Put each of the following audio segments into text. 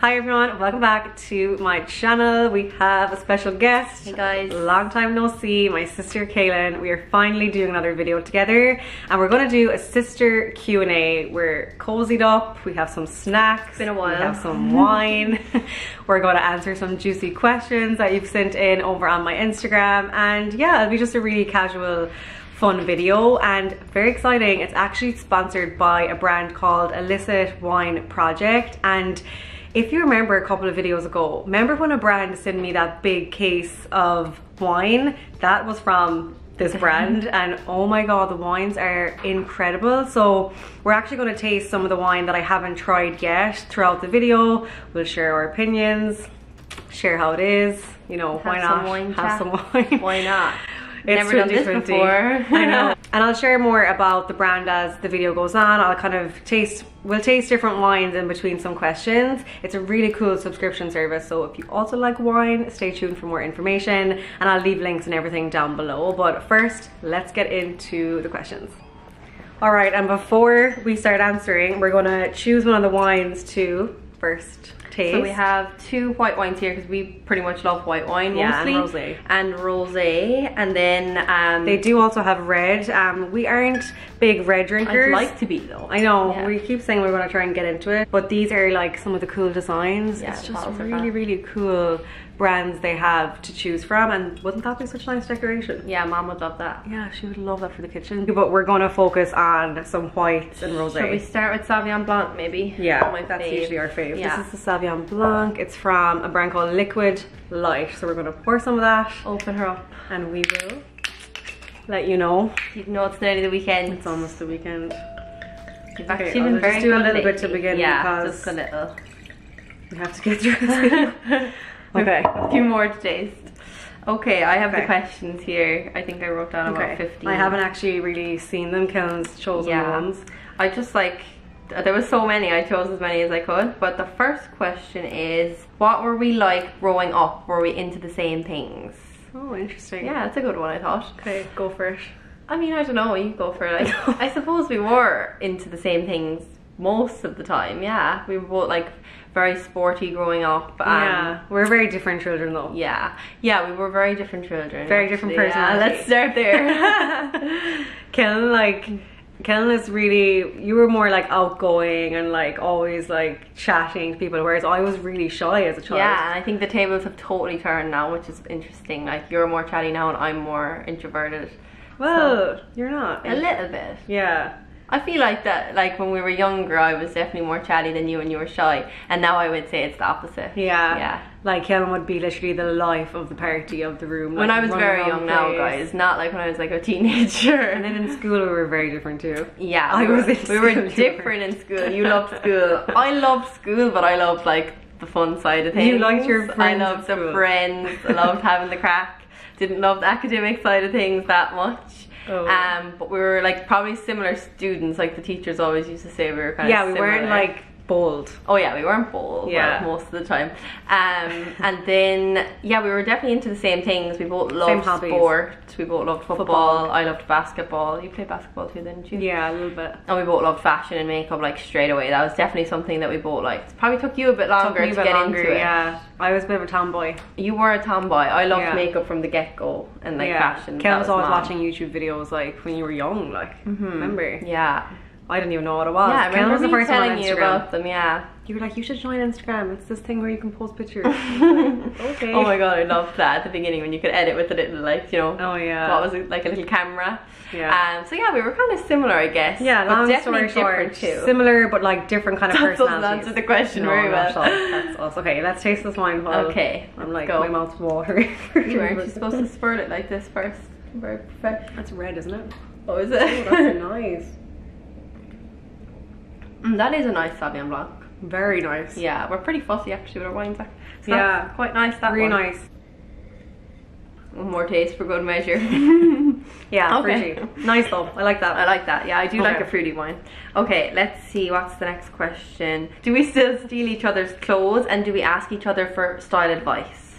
Hi everyone, welcome back to my channel. We have a special guest. Hey guys. Long time no see, my sister Kaelin. We are finally doing another video together and we're going to do a sister Q&A. We're cozied up, we have some snacks. It's been a while. We have some wine. We're going to answer some juicy questions that you've sent in over on my Instagram, and yeah, it'll be just a really casual fun video and very exciting. It's actually sponsored by a brand called ēlicit Wine Project, and if you remember a couple of videos ago, remember when a brand sent me that big case of wine? That was from this brand, and oh my god, the wines are incredible. So we're actually going to taste some of the wine that I haven't tried yet throughout the video. We'll share our opinions, share how it is, you know, why not have some wine. Why not? It's never done this before. I know. And I'll share more about the brand as the video goes on. I'll kind of we'll taste different wines in between some questions. It's a really cool subscription service, so if you also like wine, stay tuned for more information, and I'll leave links and everything down below. But first, let's get into the questions. All right, and before we start answering, we're gonna choose one of the wines to first taste. So we have two white wines here because we pretty much love white wine mostly. And rosé. And then they do also have red. We aren't big red drinkers. I'd like to be though. I know, yeah. We keep saying we're going to try and get into it, but these are like some of the cool designs. Yeah, it's just really cool brands they have to choose from, and wouldn't that be such a nice decoration? Yeah, Mom would love that. Yeah, she would love that for the kitchen. But we're going to focus on some whites and rosé. Shall we start with Sauvignon Blanc maybe? Yeah, that's usually our fave. Yeah. This is the Sauvignon Blanc. It's from a brand called Liquid Light. So we're going to pour some of that. Open her up. And we will let you know. You know it's nearly the weekend. It's almost the weekend. You've actually been very just do a good little lately. bit to begin, yeah, because just a little. we have to get through this. Okay. A few more to taste. Okay, I have the questions here. I think I wrote down about 15. I haven't actually really seen them. Kellen's chosen the ones. I just there was so many, I chose as many as I could. But the first question is, what were we like growing up? Were we into the same things? Oh, interesting. Yeah, that's a good one, I thought. Okay, go for it. I mean, I don't know, you go for it. I suppose we were into the same things most of the time, yeah. We were both like very sporty growing up. Yeah, we're very different children though. Yeah, we were very different children. Very different personalities. Yeah, let's start there. Kaelin is really, you were more like outgoing and like always like chatting to people, whereas I was really shy as a child. Yeah, and I think the tables have totally turned now, which is interesting. Like, you're more chatty now and I'm more introverted. Well, so, you're not. A little bit. Yeah. I feel like that, like when we were younger, I was definitely more chatty than you and you were shy. And now I would say it's the opposite. Yeah. Yeah. Like Kaelin would be literally the life of the party, of the room. When like, I was very young now, guys. Not like when I was like a teenager. And then in school we were very different too. Yeah. We were different in school. You loved school. I loved school, but I loved like the fun side of things. You liked your friends. I loved the friends. I loved having the crack. Didn't love the academic side of things that much. Oh. But we were like probably similar students. Like the teachers always used to say we were kind of similar. Weren't like bold. Oh yeah, we weren't bold. Yeah, most of the time. And then yeah, we were definitely into the same things. We both loved sport. We both loved football. I loved basketball. You played basketball too, didn't you? Yeah, a little bit. And we both loved fashion and makeup like straight away. That was definitely something that we both liked. Probably took you a bit longer to get into it. Yeah, I was a bit of a tomboy. You were a tomboy. I loved makeup from the get-go and like fashion. Kaelin was always watching YouTube videos like when you were young, like remember? Yeah. I didn't even know what it was. Yeah, I remember was the first telling you about them, yeah. You were like, you should join Instagram. It's this thing where you can post pictures. Like, okay. Oh my god, I loved that at the beginning when you could edit with a little, like, you know. Oh yeah. What was it, like a little camera. Yeah. So yeah, we were kind of similar, I guess. Yeah, but long story short, similar but like different kind of personalities. That answered the question very well. That's us. Okay, let's taste this wine. Okay. I'm like, my mouth's watering. You weren't supposed to spurt it like this first. Very professional. That's red, isn't it? Oh, is it? Oh, that's nice. That is a nice Sauvignon Blanc. Very nice. Yeah, we're pretty fussy actually with our wines. So yeah, that's quite nice. That really one. Nice. One more taste for good measure. Yeah, okay. Fruity. Nice though. I like that. I like that. Yeah, I do like a fruity wine. Okay, let's see. What's the next question? Do we still steal each other's clothes, and do we ask each other for style advice?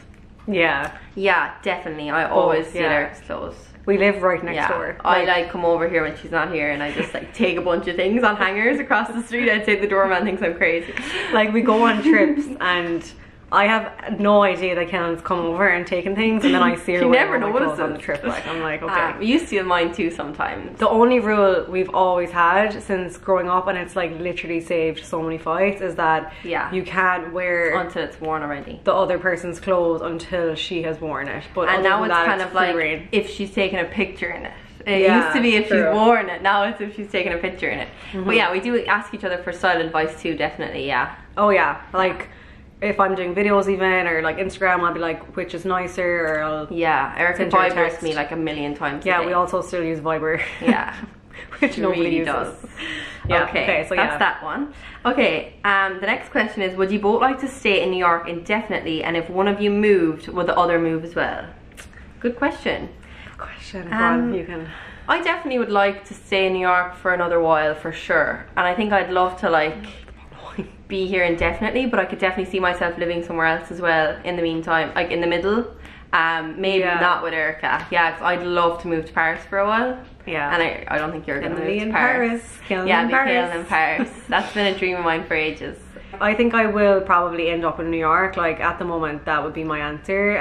Yeah. Yeah, definitely. I always steal Erika's clothes. We live right next door. I like come over here when she's not here and I just like take a bunch of things on hangers across the street. I'd say the doorman thinks I'm crazy. Like we go on trips and I have no idea that Kaelin's come over and taken things, and then I see her wearing my clothes on the trip. Like I'm like, okay. You steal mine too sometimes. The only rule we've always had since growing up, and it's like literally saved so many fights, is that you can't wear until it's worn already the other person's clothes until she has worn it. But and now it's kind of like reign. If she's taken a picture in it. It used to be if she's worn it, now it's if she's taken a picture in it. But yeah, we do ask each other for style advice too, definitely, yeah. Oh yeah, like if I'm doing videos even, or like Instagram, I'll be like, which is nicer, or I'll Erika Vibers me like a million times a day. We also still use Viber. Yeah. Which nobody really uses. does. Okay, so that's that one. Okay, the next question is, would you both like to stay in New York indefinitely, and if one of you moved, would the other move as well? Good question. Good question. You can... I definitely would like to stay in New York for another while, for sure. And I think I'd love to like be here indefinitely, but I could definitely see myself living somewhere else as well in the meantime, like in the middle. Maybe not with Erika. Yeah, because I'd love to move to Paris for a while. Yeah. And I don't think you're going to move to Paris. Kaelin in Paris. That's been a dream of mine for ages. I think I will probably end up in New York. Like at the moment, that would be my answer.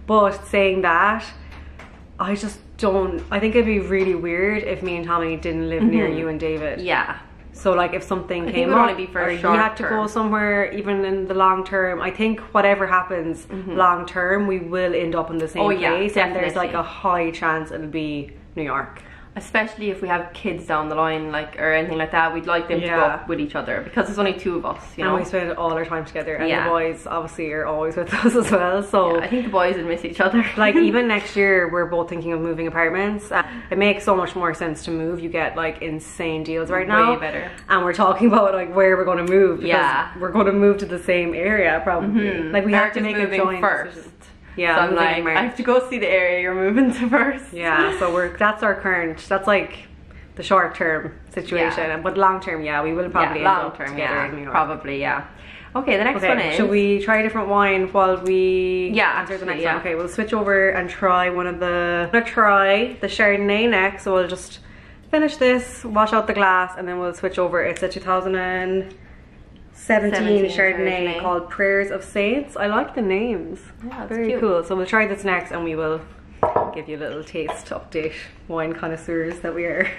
But saying that, I just don't. I think it'd be really weird if me and Tommy didn't live near you and David. Yeah. So like if something came up, only be for or you had to go somewhere, even in the long term, I think whatever happens long term, we will end up in the same place. Definitely. And there's like a high chance it'll be New York. Especially if we have kids down the line, like, or anything like that, we'd like them to go up with each other, because there's only two of us, you know. And we spend all our time together, and the boys obviously are always with us as well, so... I think the boys would miss each other. Like, even next year, we're both thinking of moving apartments. It makes so much more sense to move. You get, like, insane deals right now. Way better. And we're talking about, like, where we're going to move, because we're going to move to the same area, probably. Like, we have to make a joint first. decision. Yeah, so I'm like, I have to go see the area you're moving to first. Yeah, so that's our current, that's like the short term situation, but long term, we will probably end up together in New York. Probably, Okay, the next one is... Should we try a different wine while we answer the next one? Okay, we'll switch over and try one of the... I'm gonna try the Chardonnay next, so we'll just finish this, wash out the glass, and then we'll switch over. It's a 2017 Chardonnay called Prayers of Saints. I like the names. Yeah, very cute. Cool. So we'll try this next, and we will give you a little taste update, wine connoisseurs that we are.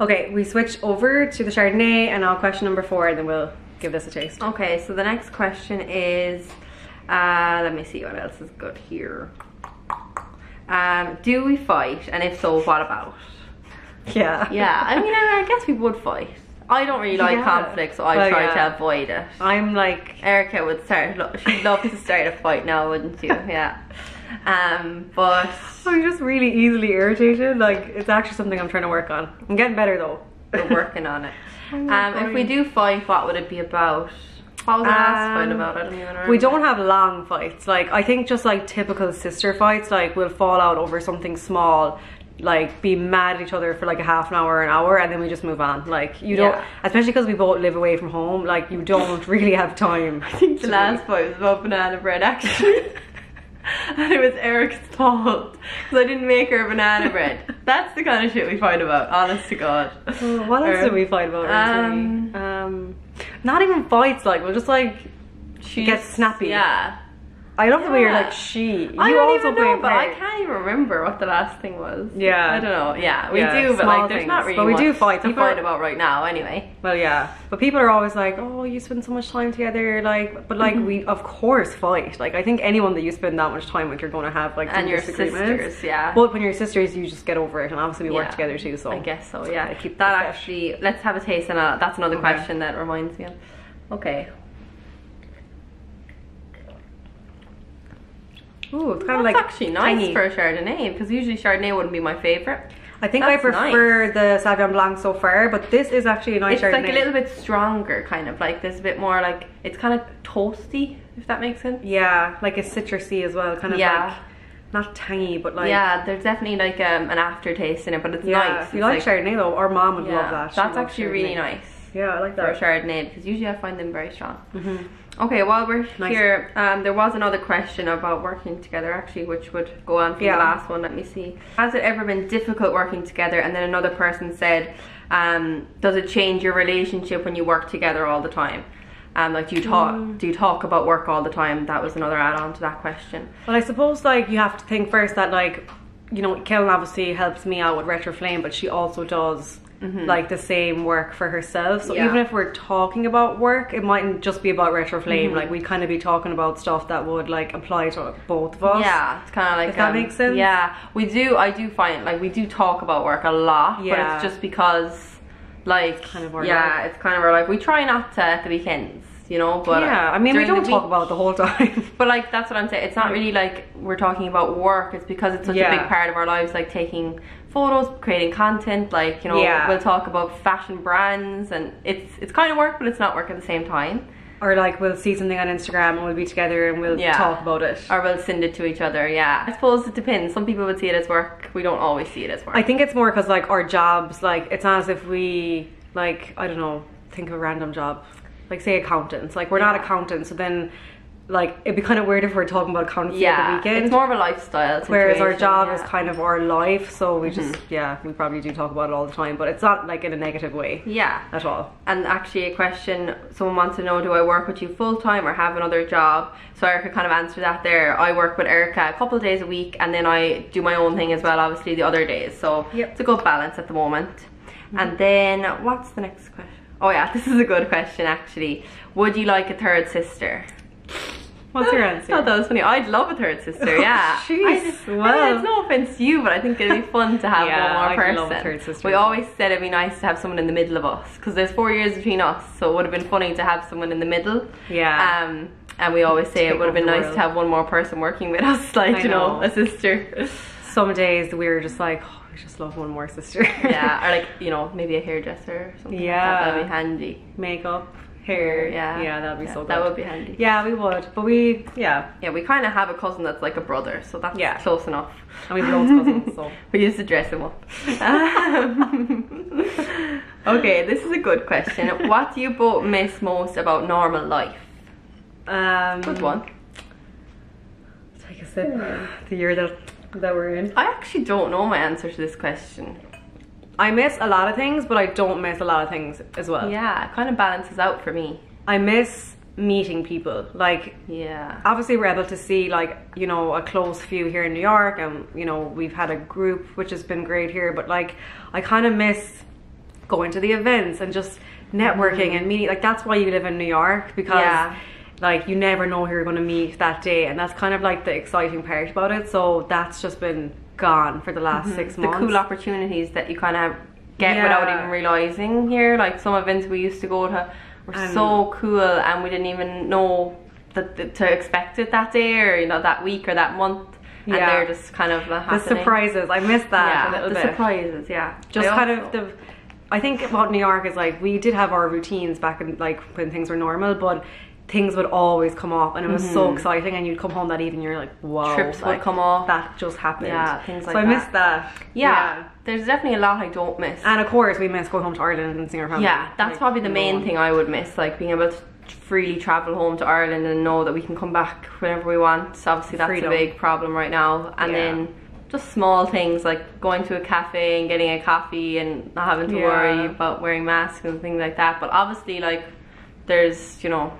Okay, we switch over to the Chardonnay, and now question number 4, and then we'll give this a taste. Okay, so the next question is, let me see what else is good here. Do we fight, and if so, what about? Yeah. I mean, I guess we would fight. I don't really like conflict, so I try to avoid it. I'm like... Erika would she'd love to start a fight now, wouldn't you? Yeah. But... I'm just really easily irritated. Like, it's actually something I'm trying to work on. I'm getting better though. We're working on it. If we do fight, what would it be about? What was the last fight about? I don't even remember. We don't have long fights. Like, I think just like typical sister fights, like we'll fall out over something small, like be mad at each other for like a half an hour, an hour, and then we just move on. Like, you don't, especially because we both live away from home, like you don't really have time. I think the last fight was about banana bread, actually. And it was Erika's fault because I didn't make her banana bread. That's the kind of shit we fight about, honest to God. What else did we fight about recently? Not even fights, like we'll just like get snappy. Yeah. I love the way you're like she. I don't even know, but I can't even remember what the last thing was. Yeah. I don't know. Yeah, we do, but like there's not really but we do fight. to fight about right now anyway. Well, yeah. But people are always like, oh, you spend so much time together, like, but like we of course fight. Like, I think anyone that you spend that much time with, you're going to have like and your sisters, But when you're sisters, you just get over it, and obviously we work together too, so I guess so, yeah. Keep that actually, let's have a taste, and that's another question that reminds me of. Okay. Ooh, it's kind of like actually nice for a Chardonnay, because usually Chardonnay wouldn't be my favourite. I think I prefer the Sauvignon Blanc so far, but this is actually a nice Chardonnay. It's like a little bit stronger, kind of like there's a bit more like, it's kind of toasty, if that makes sense. Yeah, like a citrusy as well, kind of like, not tangy, but like... Yeah, there's definitely like an aftertaste in it, but it's nice. You like Chardonnay though, our mom would love that. That's actually really nice. Yeah, I like for a that. Chardonnay, because usually I find them very strong. Okay, while we're here, there was another question about working together actually, which would go on from the last one. Let me see. Has it ever been difficult working together? And then another person said, does it change your relationship when you work together all the time? Like, do you talk about work all the time? That was another add-on to that question. Well, I suppose like you have to think first that like, you know, Kaelin obviously helps me out with Retroflame, but she also does like the same work for herself. So even if we're talking about work, it mightn't just be about Retroflame. Like, we'd kind of be talking about stuff that would like apply to both of us. Yeah, it's kind of like, if that makes sense. Yeah, I do find like we do talk about work a lot, but it's just because like it's kind of our life. It's kind of our life. We try not to at the weekends, you know, but I mean, we don't talk about it the whole time. But like, that's what I'm saying, it's not really like we're talking about work, it's because it's such a big part of our lives, like taking photos, creating content, like, you know, we'll talk about fashion brands, and it's kind of work, but it's not work at the same time. Or like we'll see something on Instagram and we'll be together and we'll talk about it. Or we'll send it to each other, I suppose it depends. Some people would see it as work, we don't always see it as work. I think it's more because like our jobs, like it's not as if we, like, I don't know, think of a random job. Like say accountants, like we're not accountants, so then like it'd be kind of weird if we're talking about accountancy at the weekend. It's more of a lifestyle situation, whereas our job is kind of our life, so we just we probably do talk about it all the time, but it's not like in a negative way at all. And actually a question, someone wants to know, do I work with you full-time or have another job? So Erika kind of answered that there. I work with Erika a couple of days a week, and then I do my own thing as well, obviously, the other days, so it's a good balance at the moment. And then what's the next question? Oh yeah, this is a good question actually. Would you like a third sister? What's your answer? I thought that was funny. I'd love a third sister, yeah. Jeez, I mean, it's no offense to you, but I think it'd be fun to have one more person. Love a third sister. We always said it'd be nice to have someone in the middle of us, because there's 4 years between us, so it would have been funny to have someone in the middle. And we always say it would have been nice to have one more person working with us, like, you know, a sister. Some days we were just like, oh, we just love one more sister. Or like, you know, maybe a hairdresser or something. That'd be handy. Makeup, hair. Yeah, that'd be so good. That would be handy. Yeah, we would. But we we kind of have a cousin that's like a brother, so that's close enough. And we've loads of cousins, so we used to dress him up. Okay, this is a good question. What do you both miss most about normal life? Good one. Take a sip. The year that we're in. I actually don't know my answer to this question. I miss a lot of things, but I don't miss a lot of things as well. Yeah, it kind of balances out for me. I miss meeting people. Like, obviously we're able to see, like, you know, a close few here in New York, and, you know, we've had a group which has been great here, but like, I kind of miss going to the events and just networking and meeting. Like, that's why you live in New York, because like, you never know who you're going to meet that day, and that's kind of like the exciting part about it. So that's just been gone for the last 6 months. The cool opportunities that you kind of get without even realizing here, like some events we used to go to were so cool, and we didn't even know that to expect it that day, or, you know, that week or that month. And they're just kind of happening. The surprises, I miss that a little bit. The surprises, just kind of I think about New York is like, we did have our routines back in, like, when things were normal, but things would always come up, and it was so exciting, and you'd come home that evening, you're like, wow, trips like, would come off, that just happened. Things like that. So I miss that. There's definitely a lot I don't miss. And of course we miss going home to Ireland and seeing our family. That's like, probably the main thing I would miss, like being able to freely travel home to Ireland and know that we can come back whenever we want. So obviously that's a big problem right now. And then just small things like going to a cafe and getting a coffee and not having to worry about wearing masks and things like that. But obviously, like, there's, you know,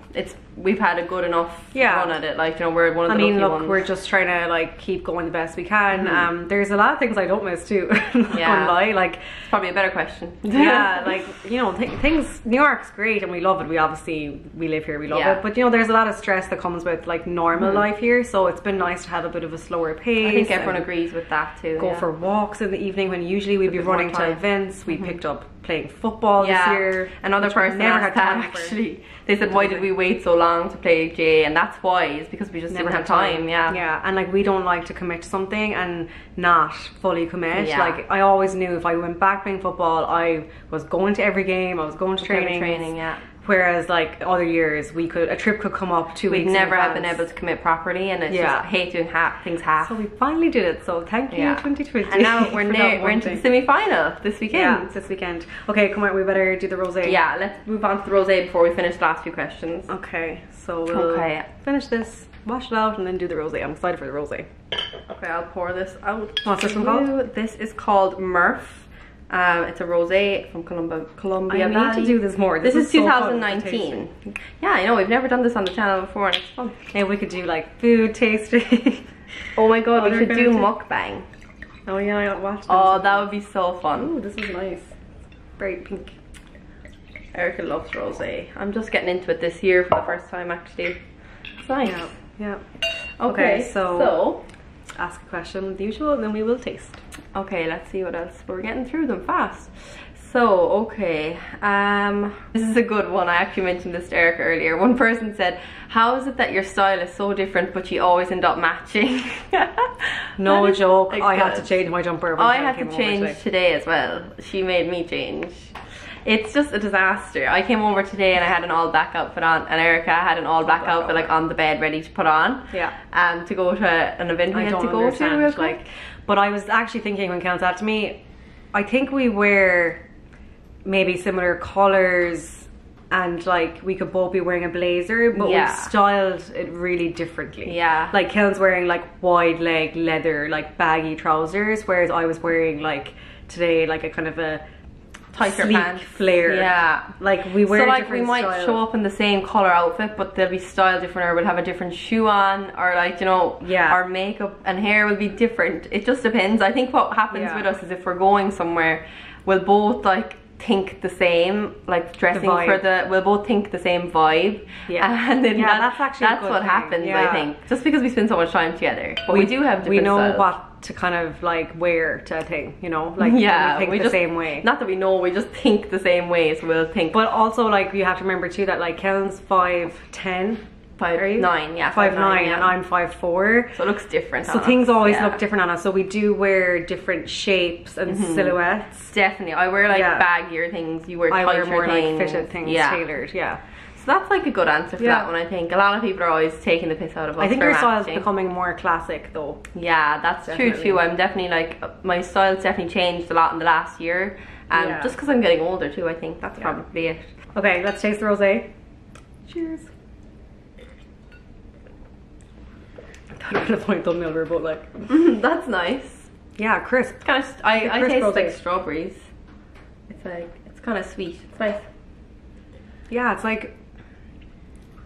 we've had a good enough run at it, like, you know, we're one of the lucky ones. We're just trying to, like, keep going the best we can. There's a lot of things I don't miss too. Not gonna lie, like, it's probably a better question. Like, you know, things, New York's great and we love it. We live here, we love it, but, you know, there's a lot of stress that comes with, like, normal life here, so it's been nice to have a bit of a slower pace. I think everyone agrees with that too. Go for walks in the evening, when usually we'd be running to events. We picked up playing football this year. Another person never had time, actually. They said, why did we wait so long to play J? And that's why, is because we just never had time. And like, we don't like to commit to something and not fully commit. Like, I always knew if I went back playing football, I was going to every game, I was going to training. Whereas like other years, a trip could come up 2 weeks. We'd never have been able to commit properly, and it's just, I hate doing things half. So we finally did it. So thank you, 2020. And now we're into the semi-final this weekend. Yeah, it's this weekend. Okay, come on, we better do the rosé. Yeah, let's move on to the rosé before we finish the last few questions. Okay, so we'll finish this, wash it out, and then do the rosé. I'm excited for the rosé. Okay, I'll pour this out. What's this one called? This is called Murph. It's a rosé from Colombia. I need to do this more. This is 2019. Yeah, I know, we've never done this on the channel before, and it's fun. Maybe we could do like food tasting. Oh my god, we should do mukbang. Oh yeah, I watched. Oh, that would be so fun. Ooh, this is nice. Very pink. Erika loves rosé. I'm just getting into it this year for the first time, actually. It's nice. Yeah. Okay, so ask a question, the usual, and then we will taste. Okay, let's see what else. We're getting through them fast. So, okay, this is a good one. I actually mentioned this to Erika earlier. One person said, how is it that your style is so different but you always end up matching? No joke, I had to change my jumper. I had to change today as well. She made me change. It's just a disaster. I came over today and I had an all black outfit on, and Erika had an all black outfit like on the bed ready to put on. Yeah. To go to an event we had to go to. Like, but I was actually thinking when Kaelin said to me, I think we wear maybe similar colours and like we could both be wearing a blazer, but we've styled it really differently. Yeah. Like Kaelin's wearing like wide leg leather, like baggy trousers, whereas I was wearing like today like a kind of a tighter sleek pants flare. Yeah, like we wear so like different we might style. show up in the same color outfit, but they'll be styled different, or we'll have a different shoe on, or like, you know, our makeup and hair will be different. It just depends. I think what happens with us is if we're going somewhere, we'll both like think the same, like dressing for we'll both think the same vibe. And then that's what happens. I think just because we spend so much time together, but we do have different we know styles. what to kind of like wear to a thing, you know, like we think the same way. Not that we know, we just think the same way, so we'll think. But also like you have to remember too that like Kaelin's 5'10", 5'9", yeah, 5'9", and I'm 5'4", so it looks different. So things always look different on us. So we do wear different shapes and silhouettes. Definitely, I wear like baggier things. You wear tighter more things. like fitted things, tailored. So that's like a good answer for that one, I think. A lot of people are always taking the piss out of us. I think your style's becoming more classic though. Yeah, that's true too. I'm definitely like, my style's definitely changed a lot in the last year. Just because I'm getting older too, I think that's probably it. Okay, let's taste the rosé. Cheers. I thought I was gonna point thumbnail, we were both like. That's nice. Yeah, crisp. It's kind of, I taste like strawberries. It's like, it's kind of sweet. It's nice. Yeah, it's like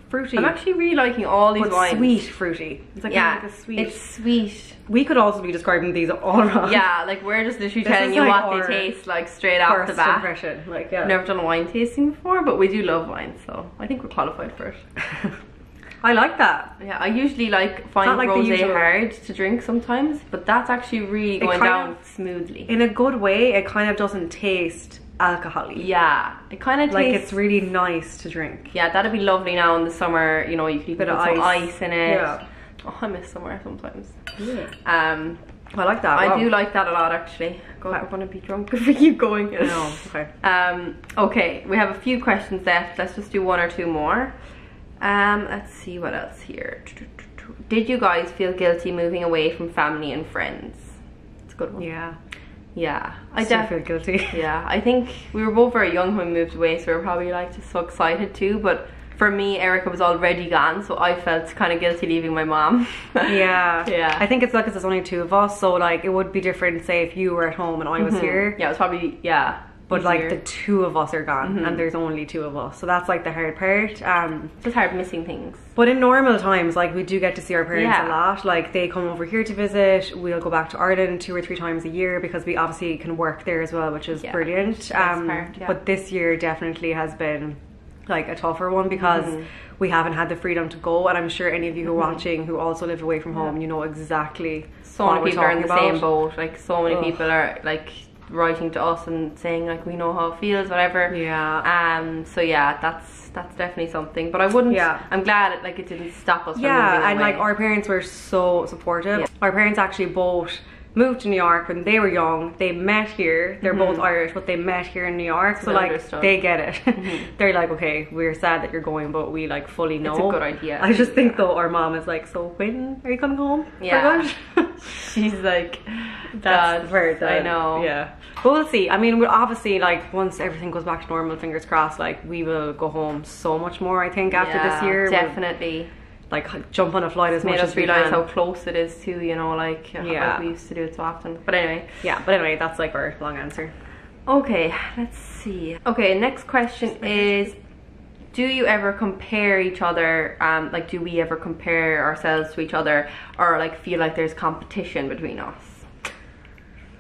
fruity. I'm actually really liking all these wines. Sweet fruity. It's like kind of like a sweet. It's sweet. We could also be describing these all wrong. Yeah, like we're just literally telling you what they taste like straight off the bat. Impression. Like, I've never done a wine tasting before, but we do love wine, so I think we're qualified for it. I like that. Yeah, I usually find like rosé hard to drink sometimes, but that's actually really going down smoothly. In a good way, it kind of doesn't taste alcohol-y. Yeah, it kind of tastes like it's really nice to drink. Yeah, that'd be lovely now in the summer, you know, you could put some ice in it. Yeah. Oh, I miss summer sometimes. Yeah. I like that. I do like that a lot actually. God, we're gonna be drunk if we keep going. No, okay. Okay, we have a few questions left. Let's just do one or two more. Let's see what else here. Did you guys feel guilty moving away from family and friends? It's a good one. Yeah, I still feel guilty. Yeah, I think we were both very young when we moved away, so we were probably like just so excited too. But for me, Erika was already gone, so I felt kind of guilty leaving my mom. Yeah. I think it's like, 'cause there's only two of us, so like it would be different, say, if you were at home and I was here. Yeah, it was probably But easier. like the two of us are gone, and there's only two of us, so that's like the hard part. It's hard missing things. But in normal times, like we do get to see our parents a lot. Like they come over here to visit. We'll go back to Ireland 2 or 3 times a year because we obviously can work there as well, which is brilliant. But this year definitely has been like a tougher one because we haven't had the freedom to go, and I'm sure any of you who are watching who also live away from home, you know exactly. So many people are in the same boat. Like so many people are like writing to us and saying like we know how it feels, whatever. So yeah, that's definitely something, but I wouldn't I'm glad it didn't stop us from moving away. And like our parents were so supportive. Our parents actually bought moved to New York when they were young. They met here. They're both Irish, but they met here in New York. So like understood. they get it. They're like, okay, we're sad that you're going, but we like fully know. It's a good idea. I just think though our mom is like, so when are you gonna go home? Yeah. She's like, That's very I know. Yeah. But we'll see. I mean, we'll obviously like once everything goes back to normal, fingers crossed, like we will go home so much more, I think, after this year. Definitely. Like jump on a flight as Made much us as we realize can. how close it is too, you know, like how we used to do it so often. But anyway. Yeah, but anyway, that's like our long answer. Okay, let's see. Okay, next question is, do you ever compare each other, like do we ever compare ourselves to each other, or like feel like there's competition between us?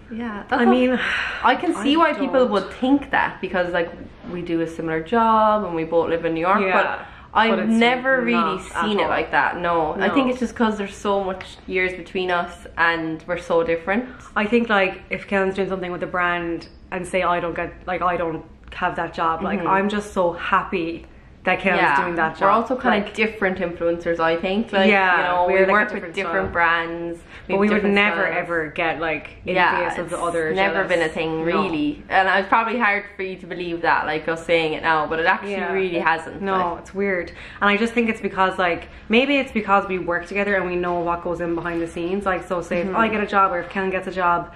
Yeah, that's I can see why people would think that, because like we do a similar job and we both live in New York, but I've never really seen it like that. No, I think it's just because there's so much years between us and we're so different. I think like if Kaelin's doing something with a brand and say I don't have that job, like I'm just so happy that Kaelin's doing that job. We're also kind of different influencers, I think. Like, you know, we work with different brands. But we would never ever get like envious of the other. It's never been a thing, really. And it's probably hard for you to believe that, like us saying it now, but it actually really hasn't. No, it's weird. And I just think it's because like, maybe it's because we work together and we know what goes in behind the scenes. Like, so say if I get a job or if Kaelin gets a job,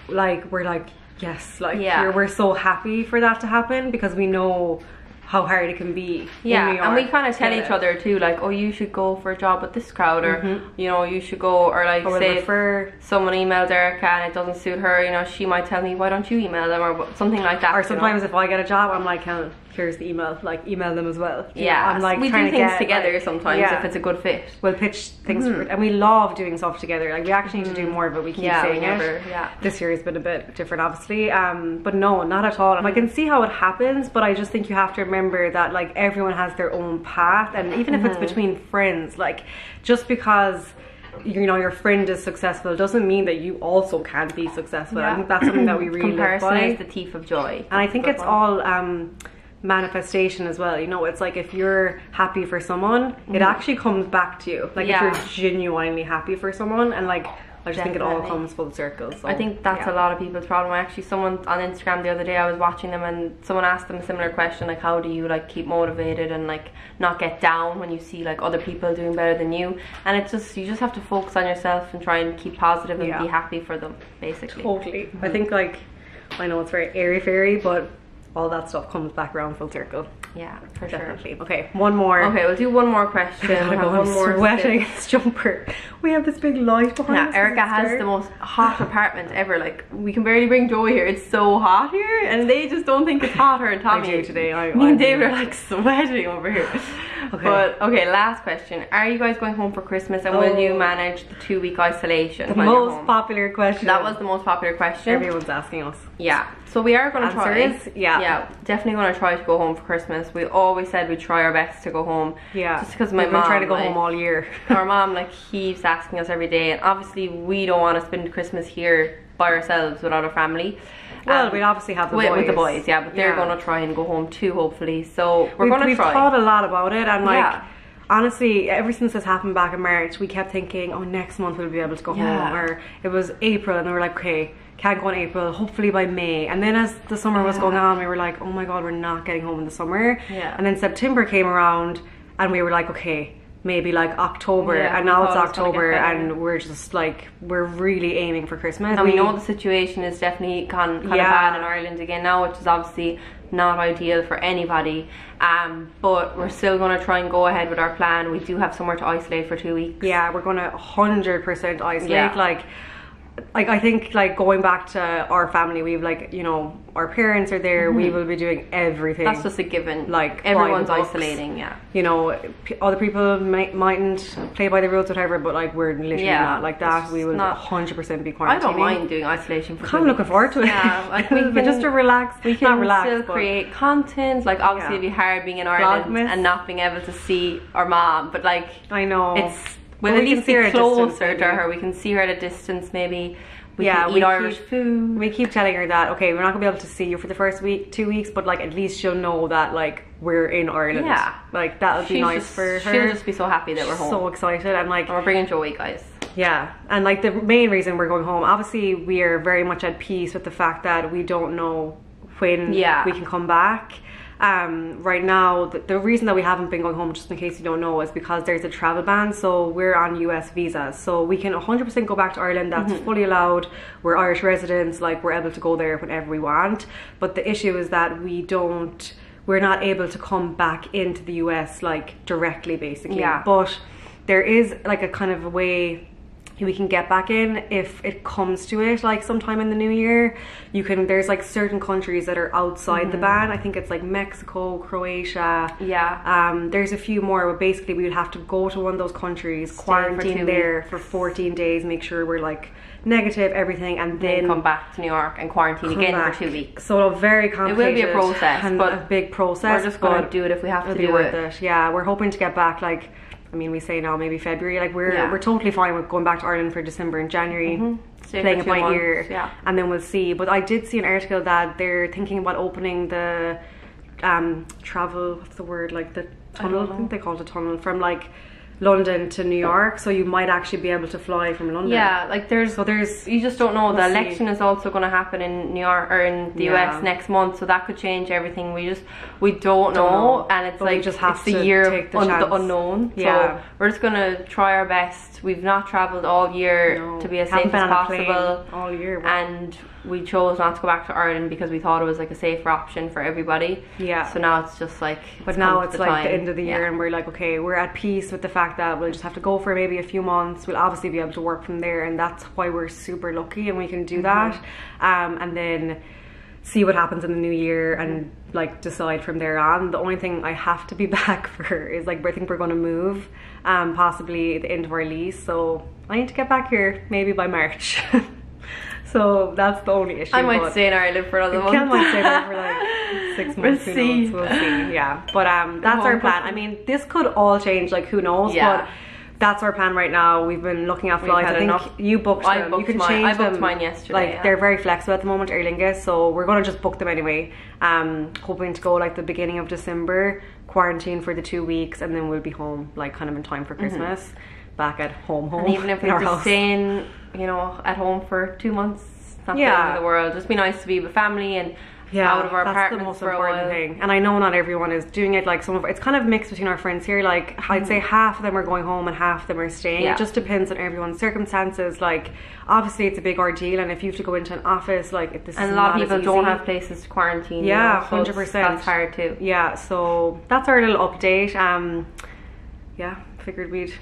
like we're like, yes, like we're so happy for that to happen, because we know how hard it can be in New York. And we kind of tell each other too, like, oh, you should go for a job with this crowd, or you know, you should go, or like say if someone emailed Erika and it doesn't suit her, you know, she might tell me, why don't you email them, or something like that. Or sometimes if I get a job, I'm like, here's the email, like email them as well. I'm like, we do things together sometimes if it's a good fit. We'll pitch things and we love doing stuff together. Like we actually need to do more of it. We keep saying it. This year has been a bit different, obviously, but no, not at all. And I can see how it happens, but I just think you have to remember that like everyone has their own path, and even if it's between friends, like just because you know your friend is successful doesn't mean that you also can't be successful. I think that's something that we really live by. Comparison is the thief of joy. And I think it's all manifestation as well. You know, it's like if you're happy for someone, it actually comes back to you. Like if you're genuinely happy for someone, and like I just think it all comes full circle. So, I think that's a lot of people's problem. Actually, someone on Instagram the other day, I was watching them, and someone asked them a similar question, like how do you like keep motivated and like not get down when you see like other people doing better than you? And it's just, you just have to focus on yourself and try and keep positive and be happy for them, basically. Totally. I think like, I know it's very airy fairy, but all that stuff comes back around full circle. Yeah, for definitely. Sure. Okay, one more. Okay, we'll do one more question. I'm sweating. It's jumper. We have this big light behind us. Erika has the most hot apartment ever. Like, we can barely bring Joey here. It's so hot here, and they just don't think it's hot. Her and Tommy. I do today. Me and David are like sweating over here. Okay. But okay, last question. Are you guys going home for Christmas, and will you manage the 2-week isolation? The most popular question. That was the most popular question. Everyone's asking us. Yeah. So we are going to try. Yeah, definitely going to try to go home for Christmas. We always said we'd try our best to go home. Yeah. Just because my mom, we've been trying to go home all year. Our mom like keeps asking us every day, and obviously we don't want to spend Christmas here by ourselves without our family. Well, we'd obviously have the boys. With the boys, but they're going to try and go home too, hopefully. So we're going to try. We've thought a lot about it, and like honestly, ever since this happened back in March, we kept thinking, oh, next month we'll be able to go home. Or it was April, and we were like, okay, can't go in April, hopefully by May. And then as the summer was going on, we were like, oh my god, we're not getting home in the summer. And then September came around, and we were like, okay, maybe like October. And now it's October, and we're just like, we're really aiming for Christmas. And we know the situation is definitely kind of bad in Ireland again now, which is obviously not ideal for anybody, but we're still going to try and go ahead with our plan. We do have somewhere to isolate for 2 weeks. Yeah, we're going to 100% isolate. Like I think like going back to our family, we've like, you know, our parents are there, we will be doing everything. That's just a given. Like everyone's isolating, you know, other people mightn't play by the rules, whatever, but like we're literally not like that. We will 100% be quarantining. I don't mind doing isolation for I'm looking forward to it. Like we can just to relax. We can still create content. Like obviously it'd be hard being in Ireland and not being able to see our mom, but like I know it's we'll at least be closer to her. We can see her at a distance, maybe. We can eat Irish food. We keep telling her that, okay, we're not gonna be able to see you for the first 2 weeks, but like at least she'll know that like we're in Ireland. Yeah, like that would be nice for her. She'll just be so happy that we're home. So excited, and like we're bringing Joey, guys. Yeah, and like the main reason we're going home, obviously we are very much at peace with the fact that we don't know when we can come back. Right now, the reason that we haven't been going home, just in case you don't know, is because there's a travel ban. So we're on US visas, so we can 100% go back to Ireland. That's fully allowed. We're Irish residents, like we're able to go there whenever we want. But the issue is that we're not able to come back into the US like directly, basically. But there is like a kind of a way we can get back in if it comes to it, like sometime in the new year. There's like certain countries that are outside the ban. I think it's like Mexico, Croatia. There's a few more, but basically we would have to go to one of those countries, quarantine there for 14 days, make sure we're like negative, everything, and then come back to New York and quarantine again for 2 weeks. So very complicated. It will be a process, and but a big process. We're just gonna do it if we have to do it. Yeah, we're hoping to get back, like, I mean, we say now maybe February. Like we're totally fine with going back to Ireland for December and January, playing it by ear, and then we'll see. But I did see an article that they're thinking about opening the travel. What's the word? Like the tunnel. I think they call it a tunnel from like London to New York, so you might actually be able to fly from London. Yeah, like there's you just don't know. The election is also going to happen in New York or in the US next month, so that could change everything. We don't know, and it's like just have it's the year of the unknown. Yeah, so we're just gonna try our best. We've not traveled all year to be as safe as possible all year, and we chose not to go back to Ireland because we thought it was like a safer option for everybody. Yeah. So now it's just like, but now it's like the end of the year, and we're like, okay, we're at peace with the fact that we'll just have to go for maybe a few months. We'll obviously be able to work from there, and that's why we're super lucky and we can do that. And then see what happens in the new year and like decide from there on. The only thing I have to be back for is like, I think we're going to move possibly at the end of our lease, so I need to get back here maybe by March. So that's the only issue. I might stay in Ireland for another month. I might stay there for like 6 months. We'll see. Yeah, but that's our plan. I mean, this could all change. Like, who knows? But that's our plan right now. We've been looking at flights. I think you booked them. You can change them. I booked mine yesterday. Like they're very flexible at the moment, Aer Lingus. So we're gonna just book them anyway. Hoping to go like the beginning of December, quarantine for the 2 weeks, and then we'll be home like kind of in time for Christmas. Back at home. And even if we're just staying, you know, at home for 2 months, it's not the end of the world. Just be nice to be with family and out of our apartments for a while. Thing. And I know not everyone is doing it. Like it's kind of mixed between our friends here. Like I'd say half of them are going home and half of them are staying. It just depends on everyone's circumstances. Like obviously it's a big ordeal, and if you have to go into an office, like this and a lot of people don't have places to quarantine. Yeah, 100%. That's hard too. Yeah, so that's our little update. Yeah, figured we'd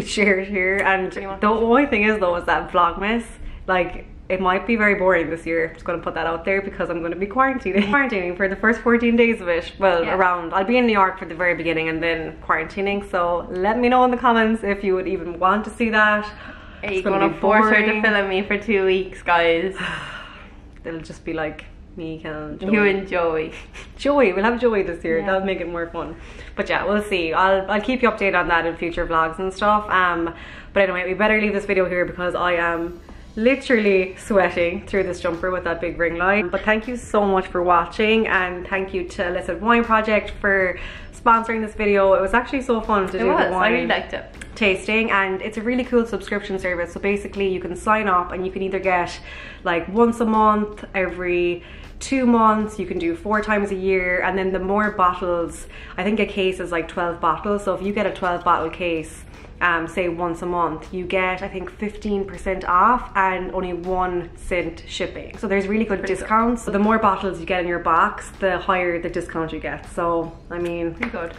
share it here. And the only thing is though is that Vlogmas, like it might be very boring this year. I'm just going to put that out there because I'm going to be quarantining for the first 14 days of it. Well, I'll be in New York for the very beginning and then quarantining. So let me know in the comments if you would even want to see that. Are you going to force her to film me for 2 weeks, guys? It'll just be like me, Kaelin, Joey. You and Joey. Joey, we'll have Joey this year. That'll make it more fun. But yeah, we'll see. I'll keep you updated on that in future vlogs and stuff. But anyway, we better leave this video here because I am literally sweating through this jumper with that big ring light. But thank you so much for watching, and thank you to ēlicit Wine Project for sponsoring this video. It was actually so fun to do the wine. I really liked it. Tasting, and it's a really cool subscription service. So basically you can sign up and you can either get like once a month, every 2 months, you can do 4 times a year, and then the more bottles, I think a case is like 12 bottles. So if you get a 12 bottle case, say once a month, you get I think 15% off and only 1 cent shipping. So there's really good discounts. So the more bottles you get in your box, the higher the discount you get. So I mean, pretty good.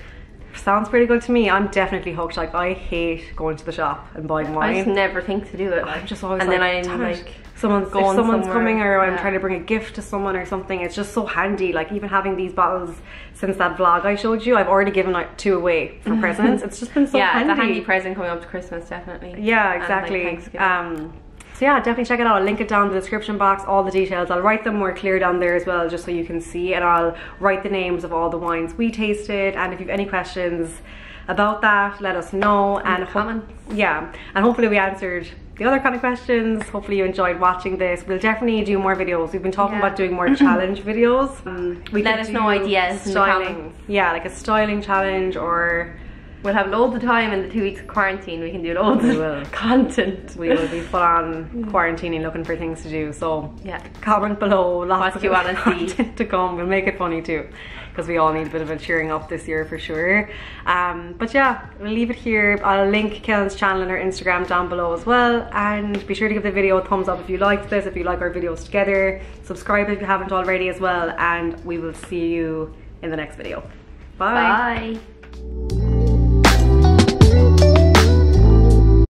Sounds pretty good to me. I'm definitely hooked. Like I hate going to the shop and buying wine. I just never think to do it. I'm just always and like, then I'm like, if someone's coming or I'm trying to bring a gift to someone or something, it's just so handy. Like even having these bottles, since that vlog I showed you, I've already given like 2 away for presents. It's just been so handy. It's a handy present coming up to Christmas, definitely. Yeah, exactly. So yeah, definitely check it out. I'll link it down in the description box, all the details. I'll write them more clear down there as well, just so you can see, and I'll write the names of all the wines we tasted. And if you have any questions about that, let us know. And comments. Yeah, and hopefully we answered the other kind of questions. Hopefully you enjoyed watching this. We'll definitely do more videos. We've been talking about doing more challenge videos. Let us know ideas in the comments. Yeah, like a styling challenge, or We'll have loads of time in the 2 weeks of quarantine. We can do loads of content. We will be full on quarantining, looking for things to do. So yeah, comment below. Lots what you want to see to come. We'll make it funny too, because we all need a bit of a cheering up this year for sure. But yeah, we'll leave it here. I'll link Kaelin's channel and her Instagram down below as well. And be sure to give the video a thumbs up if you liked this, if you like our videos together. Subscribe if you haven't already as well. And we will see you in the next video. Bye. Bye.